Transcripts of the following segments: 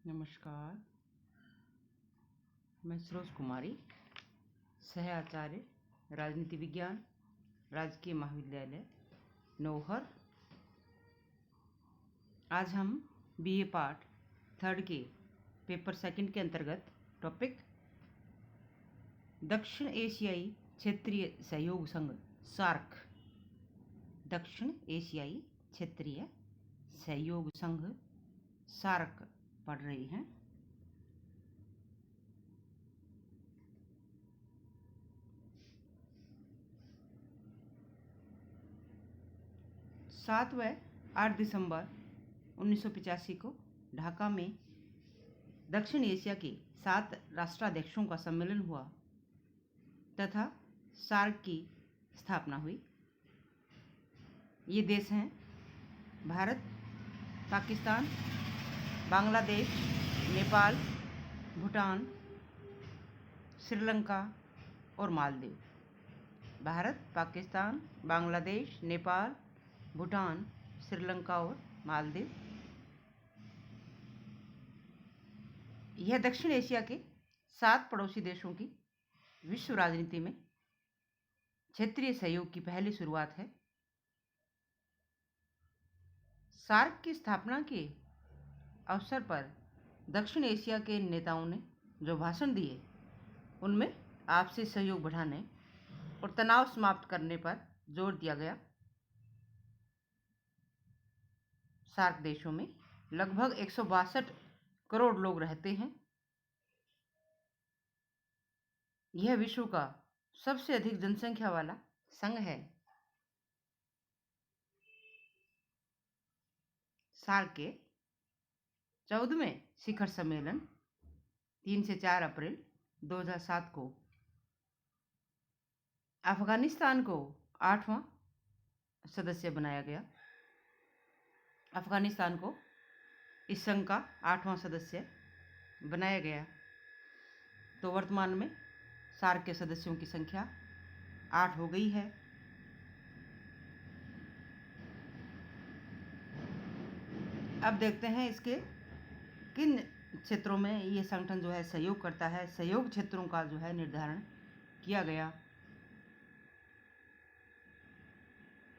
नमस्कार, मैं सरोज कुमारी, सह आचार्य राजनीति विज्ञान, राजकीय महाविद्यालय नौहर। आज हम बीए पार्ट 3 के पेपर 2 के अंतर्गत टॉपिक दक्षिण एशियाई क्षेत्रीय सहयोग संघ सार्क, दक्षिण एशियाई क्षेत्रीय सहयोग संघ सार्क पढ़ रही हैं। सात व 8 दिसंबर 1985 को ढाका में दक्षिण एशिया के 7 राष्ट्राध्यक्षों का सम्मेलन हुआ तथा सार्क की स्थापना हुई। ये देश हैं भारत, पाकिस्तान, बांग्लादेश, नेपाल, भूटान, श्रीलंका और मालदीव। भारत, पाकिस्तान, बांग्लादेश, नेपाल, भूटान, श्रीलंका और मालदीव। यह दक्षिण एशिया के 7 पड़ोसी देशों की विश्व राजनीति में क्षेत्रीय सहयोग की पहली शुरुआत है। सार्क की स्थापना के अवसर पर दक्षिण एशिया के नेताओं ने जो भाषण दिए, उनमें आपसी सहयोग बढ़ाने और तनाव समाप्त करने पर जोर दिया गया। सार्क देशों में लगभग 162 करोड़ लोग रहते हैं। यह विश्व का सबसे अधिक जनसंख्या वाला संघ है। सार्क के 14वें शिखर सम्मेलन 3 से 4 अप्रैल 2007 को अफगानिस्तान को 8वां सदस्य बनाया गया। अफगानिस्तान को इस संघ का 8वां सदस्य बनाया गया। तो वर्तमान में सार्क के सदस्यों की संख्या 8 हो गई है। अब देखते हैं इसके किन क्षेत्रों में ये संगठन जो है सहयोग करता है। सहयोग क्षेत्रों का जो है निर्धारण किया गया।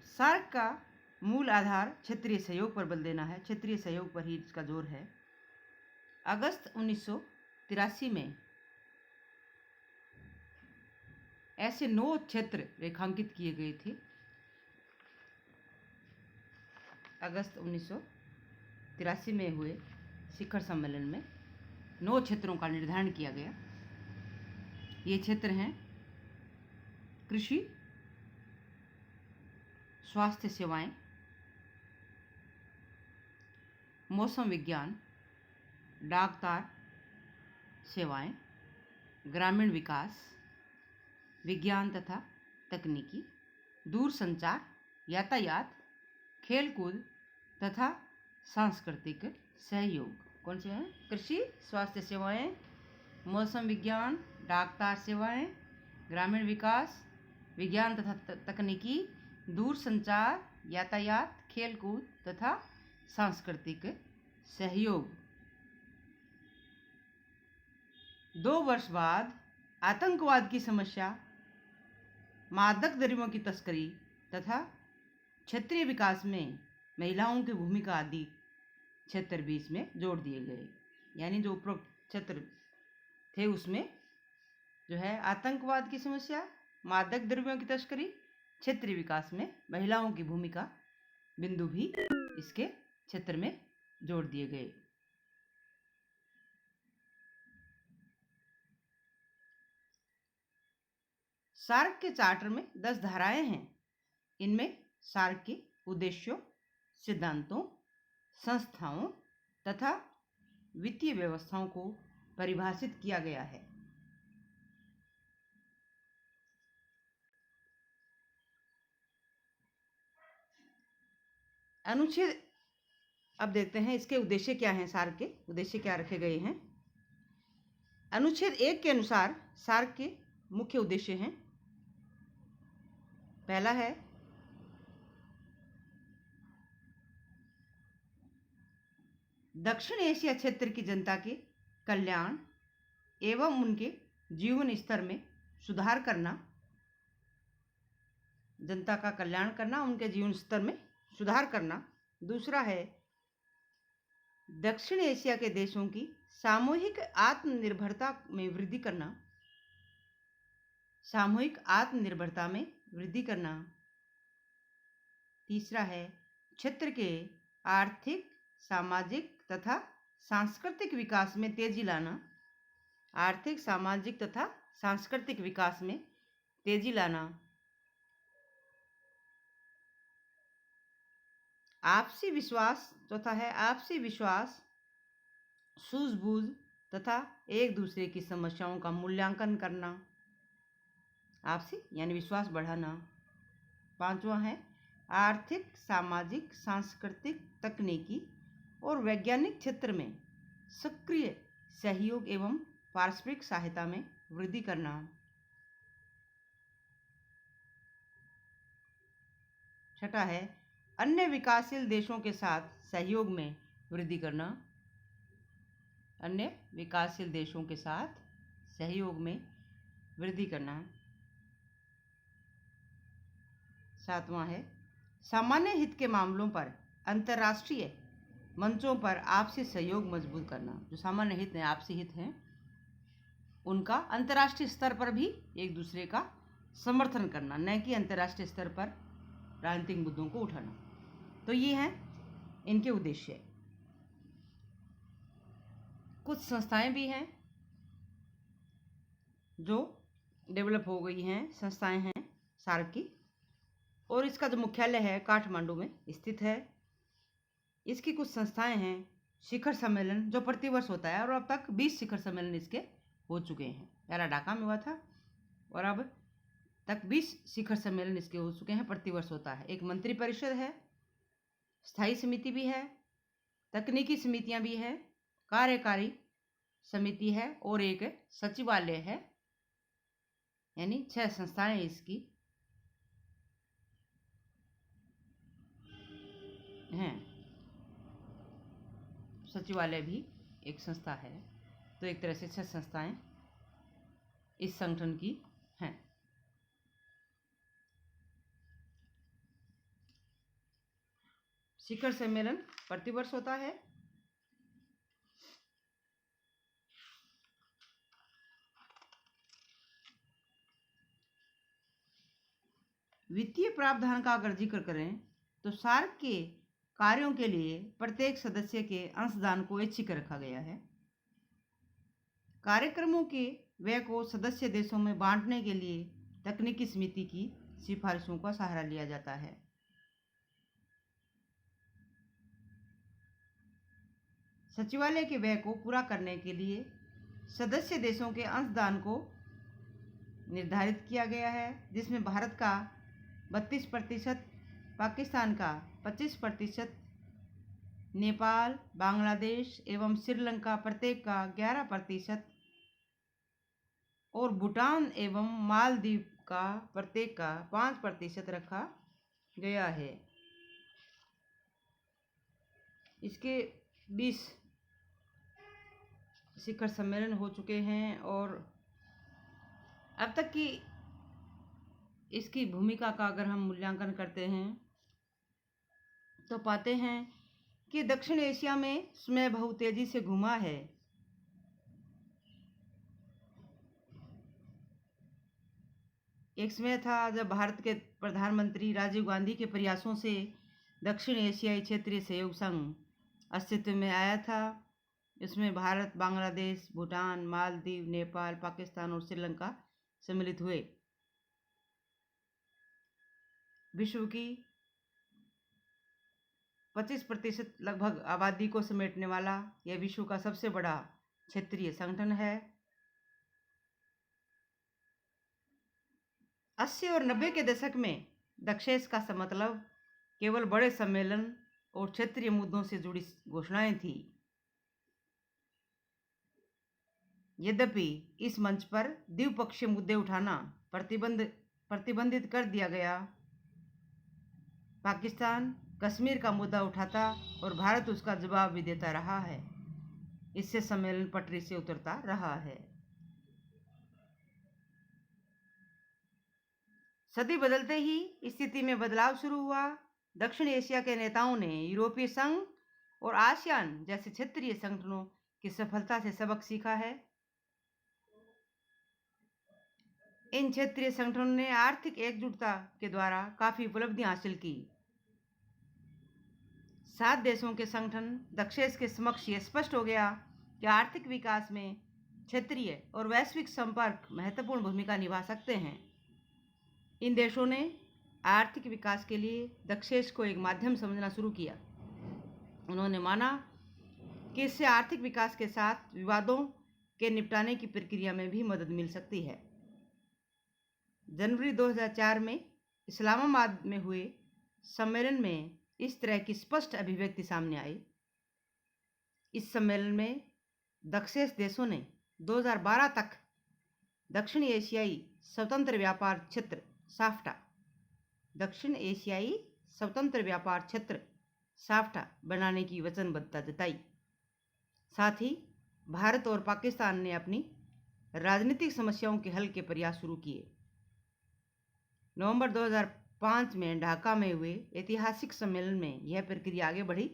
सार्क का मूल आधार क्षेत्रीय सहयोग पर बल देना है। क्षेत्रीय सहयोग पर ही इसका जोर है। अगस्त 1983 में ऐसे 9 क्षेत्र रेखांकित किए गए थे। अगस्त 1983 में हुए शिखर सम्मेलन में 9 क्षेत्रों का निर्धारण किया गया। ये क्षेत्र हैं कृषि, स्वास्थ्य सेवाएं, मौसम विज्ञान, डाकतार सेवाएं, ग्रामीण विकास, विज्ञान तथा तकनीकी, दूरसंचार, यातायात, खेलकूद तथा सांस्कृतिक सहयोग। कौन से हैं? कृषि, स्वास्थ्य सेवाएं, मौसम विज्ञान, डाकतार सेवाएं, ग्रामीण विकास, विज्ञान तथा तकनीकी, दूरसंचार, यातायात, खेलकूद तथा सांस्कृतिक सहयोग। 2 वर्ष बाद आतंकवाद की समस्या, मादक द्रव्यों की तस्करी तथा क्षेत्रीय विकास में महिलाओं की भूमिका आदि क्षेत्र भी इसमें जोड़ दिए गए। यानी जो उपरोक्त क्षेत्र थे उसमें जो है आतंकवाद की समस्या, मादक द्रव्यों की तस्करी, क्षेत्रीय विकास में महिलाओं की भूमिका बिंदु भी इसके क्षेत्र में जोड़ दिए गए। सार्क के चार्टर में 10 धाराएं हैं। इनमें सार्क के उद्देश्यों, सिद्धांतों, संस्थाओं तथा वित्तीय व्यवस्थाओं को परिभाषित किया गया है। अनुच्छेद, अब देखते हैं इसके उद्देश्य क्या हैं। सार्क के उद्देश्य क्या रखे गए हैं। अनुच्छेद 1 के अनुसार सार्क के मुख्य उद्देश्य हैं। पहला है दक्षिण एशिया क्षेत्र की जनता के कल्याण एवं उनके जीवन स्तर में सुधार करना, जनता का कल्याण करना, उनके जीवन स्तर में सुधार करना। दूसरा है दक्षिण एशिया के देशों की सामूहिक आत्मनिर्भरता में वृद्धि करना, सामूहिक आत्मनिर्भरता में वृद्धि करना। तीसरा है क्षेत्र के आर्थिक, सामाजिक तथा सांस्कृतिक विकास में तेजी लाना, आर्थिक, सामाजिक तथा सांस्कृतिक विकास में तेजी लाना। आपसी विश्वास, चौथा है आपसी विश्वास, सूझबूझ तथा एक दूसरे की समस्याओं का मूल्यांकन करना, आपसी यानी विश्वास बढ़ाना। पांचवा है आर्थिक, सामाजिक, सांस्कृतिक, तकनीकी और वैज्ञानिक क्षेत्र में सक्रिय सहयोग एवं पारस्परिक सहायता में वृद्धि करना। छठा है अन्य विकासशील देशों के साथ सहयोग में वृद्धि करना, अन्य विकासशील देशों के साथ सहयोग में वृद्धि करना। सातवां है सामान्य हित के मामलों पर अंतर्राष्ट्रीय मंचों पर आपसी सहयोग मजबूत करना। जो सामान्य हित हैं, आपसी हित हैं, उनका अंतर्राष्ट्रीय स्तर पर भी एक दूसरे का समर्थन करना, न कि अंतर्राष्ट्रीय स्तर पर राजनीतिक मुद्दों को उठाना। तो ये हैं इनके उद्देश्य। कुछ संस्थाएं भी हैं जो डेवलप हो गई हैं, संस्थाएं हैं सार्क की, और इसका जो मुख्यालय है काठमांडू में स्थित है। इसकी कुछ संस्थाएं हैं शिखर सम्मेलन जो प्रतिवर्ष होता है, और अब तक 20 शिखर सम्मेलन इसके हो चुके हैं। पहला ढाका में हुआ था और अब तक 20 शिखर सम्मेलन इसके हो चुके हैं, प्रतिवर्ष होता है। एक मंत्री परिषद है, स्थायी समिति भी है, तकनीकी समितियां भी है, कार्यकारी समिति है और एक सचिवालय है, यानी 6 संस्थाएं इसकी हैं। सचिवालय भी एक संस्था है। तो एक तरह से 6 संस्थाएं इस संगठन की हैं। शिखर सम्मेलन प्रतिवर्ष होता है। वित्तीय प्रावधान का अगर जिक्र करें तो सार्क के कार्यों के लिए प्रत्येक सदस्य के अंशदान को ऐच्छिक रखा गया है। कार्यक्रमों के व्यय को सदस्य देशों में बांटने के लिए तकनीकी समिति की सिफारिशों का सहारा लिया जाता है। सचिवालय के व्यय को पूरा करने के लिए सदस्य देशों के अंशदान को निर्धारित किया गया है, जिसमें भारत का 32%, पाकिस्तान का 25%, नेपाल, बांग्लादेश एवं श्रीलंका प्रत्येक का 11% और भूटान एवं मालदीव का प्रत्येक का 5% रखा गया है। इसके 20 शिखर सम्मेलन हो चुके हैं और अब तक की इसकी भूमिका का अगर हम मूल्यांकन करते हैं तो पाते हैं कि दक्षिण एशिया में समय बहुत तेजी से घुमा है। एक समय था जब भारत के प्रधानमंत्री राजीव गांधी के प्रयासों से दक्षिण एशियाई क्षेत्रीय सहयोग संघ अस्तित्व में आया था। इसमें भारत, बांग्लादेश, भूटान, मालदीव, नेपाल, पाकिस्तान और श्रीलंका सम्मिलित हुए। विश्व की 25% लगभग आबादी को समेटने वाला यह विश्व का सबसे बड़ा क्षेत्रीय संगठन है। 80 और 90 के दशक में दक्षेश का मतलब केवल बड़े सम्मेलन और क्षेत्रीय मुद्दों से जुड़ी घोषणाएं थी। यद्यपि इस मंच पर द्विपक्षीय मुद्दे उठाना प्रतिबंधित कर दिया गया। पाकिस्तान कश्मीर का मुद्दा उठाता और भारत उसका जवाब भी देता रहा है। इससे सम्मेलन पटरी से उतरता रहा है। सदी बदलते ही स्थिति में बदलाव शुरू हुआ। दक्षिण एशिया के नेताओं ने यूरोपीय संघ और आसियान जैसे क्षेत्रीय संगठनों की सफलता से सबक सीखा है। इन क्षेत्रीय संगठनों ने आर्थिक एकजुटता के द्वारा काफी उपलब्धियां हासिल की। 7 देशों के संगठन दक्षेस के समक्ष यह स्पष्ट हो गया कि आर्थिक विकास में क्षेत्रीय और वैश्विक संपर्क महत्वपूर्ण भूमिका निभा सकते हैं। इन देशों ने आर्थिक विकास के लिए दक्षेस को एक माध्यम समझना शुरू किया। उन्होंने माना कि इससे आर्थिक विकास के साथ विवादों के निपटाने की प्रक्रिया में भी मदद मिल सकती है। जनवरी 2004 में इस्लामाबाद में हुए सम्मेलन में इस तरह की स्पष्ट अभिव्यक्ति सामने आई। इस सम्मेलन में दक्षेस देशों ने 2012 तक दक्षिण एशियाई स्वतंत्र व्यापार क्षेत्र साफ्टा दक्षिण एशियाई स्वतंत्र व्यापार क्षेत्र साफ्टा बनाने की वचनबद्धता जताई। साथ ही भारत और पाकिस्तान ने अपनी राजनीतिक समस्याओं के हल के प्रयास शुरू किए। नवंबर 2005 में ढाका में हुए ऐतिहासिक सम्मेलन में यह प्रक्रिया आगे बढ़ी।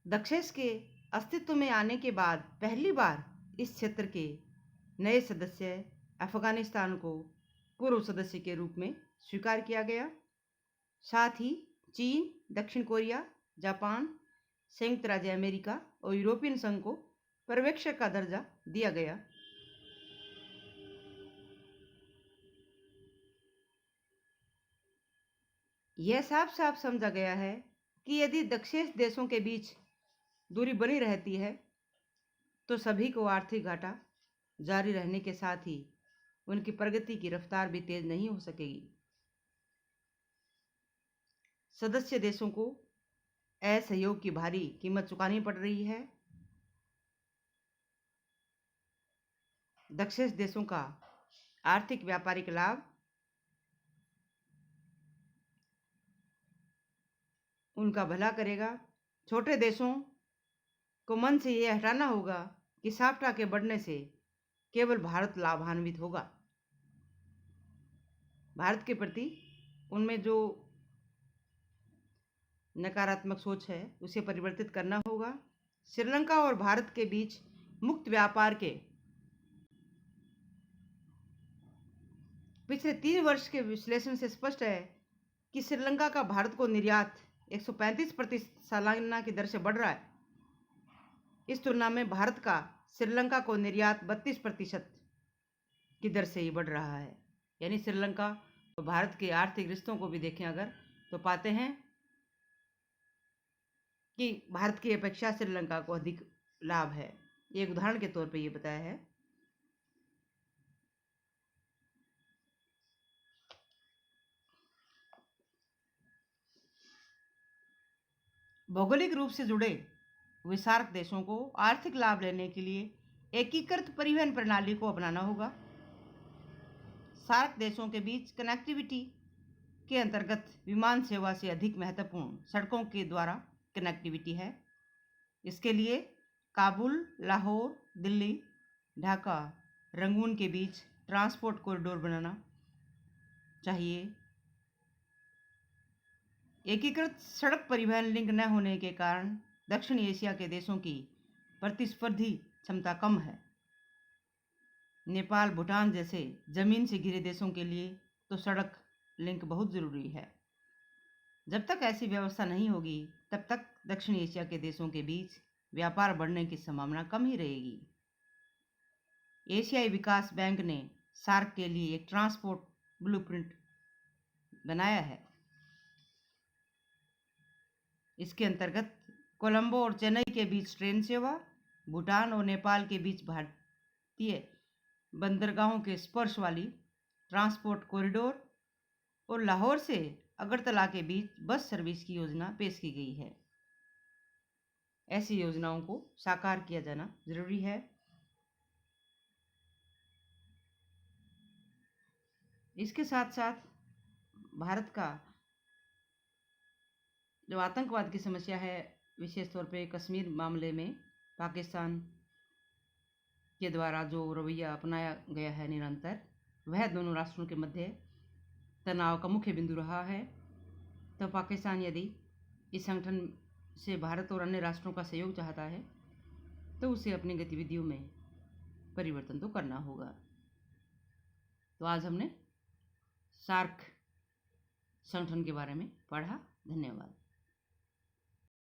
दक्षेस के अस्तित्व में आने के बाद पहली बार इस क्षेत्र के नए सदस्य अफगानिस्तान को पूर्व सदस्य के रूप में स्वीकार किया गया। साथ ही चीन, दक्षिण कोरिया, जापान, संयुक्त राज्य अमेरिका और यूरोपियन संघ को पर्यवेक्षक का दर्जा दिया गया। यह साफ साफ समझा गया है कि यदि दक्षेस देशों के बीच दूरी बनी रहती है तो सभी को आर्थिक घाटा जारी रहने के साथ ही उनकी प्रगति की रफ्तार भी तेज नहीं हो सकेगी। सदस्य देशों को असहयोग की भारी कीमत चुकानी पड़ रही है। दक्षेस देशों का आर्थिक व्यापारिक लाभ उनका भला करेगा। छोटे देशों को मन से यह हटाना होगा कि साफ्टा के बढ़ने से केवल भारत लाभान्वित होगा। भारत के प्रति उनमें जो नकारात्मक सोच है उसे परिवर्तित करना होगा। श्रीलंका और भारत के बीच मुक्त व्यापार के पिछले 3 वर्ष के विश्लेषण से स्पष्ट है कि श्रीलंका का भारत को निर्यात 135% सालाना की दर से बढ़ रहा है। इस तुलना में भारत का श्रीलंका को निर्यात 32% की दर से ही बढ़ रहा है। यानी श्रीलंका और भारत के आर्थिक रिश्तों को भी देखें अगर तो पाते हैं कि भारत की अपेक्षा श्रीलंका को अधिक लाभ है। एक उदाहरण के तौर पर ये बताया है। भौगोलिक रूप से जुड़े विसार्क देशों को आर्थिक लाभ लेने के लिए एकीकृत परिवहन प्रणाली को अपनाना होगा। सार्क देशों के बीच कनेक्टिविटी के अंतर्गत विमान सेवा से अधिक महत्वपूर्ण सड़कों के द्वारा कनेक्टिविटी है। इसके लिए काबुल, लाहौर, दिल्ली, ढाका, रंगून के बीच ट्रांसपोर्ट कॉरिडोर बनाना चाहिए। एकीकृत सड़क परिवहन लिंक न होने के कारण दक्षिण एशिया के देशों की प्रतिस्पर्धी क्षमता कम है। नेपाल, भूटान जैसे जमीन से घिरे देशों के लिए तो सड़क लिंक बहुत ज़रूरी है। जब तक ऐसी व्यवस्था नहीं होगी तब तक दक्षिण एशिया के देशों के बीच व्यापार बढ़ने की संभावना कम ही रहेगी। एशियाई विकास बैंक ने सार्क के लिए एक ट्रांसपोर्ट ब्लूप्रिंट बनाया है। इसके अंतर्गत कोलंबो और चेन्नई के बीच ट्रेन सेवा, भूटान और नेपाल के बीच भारतीय बंदरगाहों के स्पर्श वाली ट्रांसपोर्ट कॉरिडोर और लाहौर से अगरतला के बीच बस सर्विस की योजना पेश की गई है। ऐसी योजनाओं को साकार किया जाना जरूरी है। इसके साथ साथ भारत का जो आतंकवाद की समस्या है, विशेष तौर पे कश्मीर मामले में पाकिस्तान के द्वारा जो रवैया अपनाया गया है निरंतर, वह दोनों राष्ट्रों के मध्य तनाव का मुख्य बिंदु रहा है। तो पाकिस्तान यदि इस संगठन से भारत और अन्य राष्ट्रों का सहयोग चाहता है तो उसे अपनी गतिविधियों में परिवर्तन तो करना होगा। तो आज हमने सार्क संगठन के बारे में पढ़ा। धन्यवाद।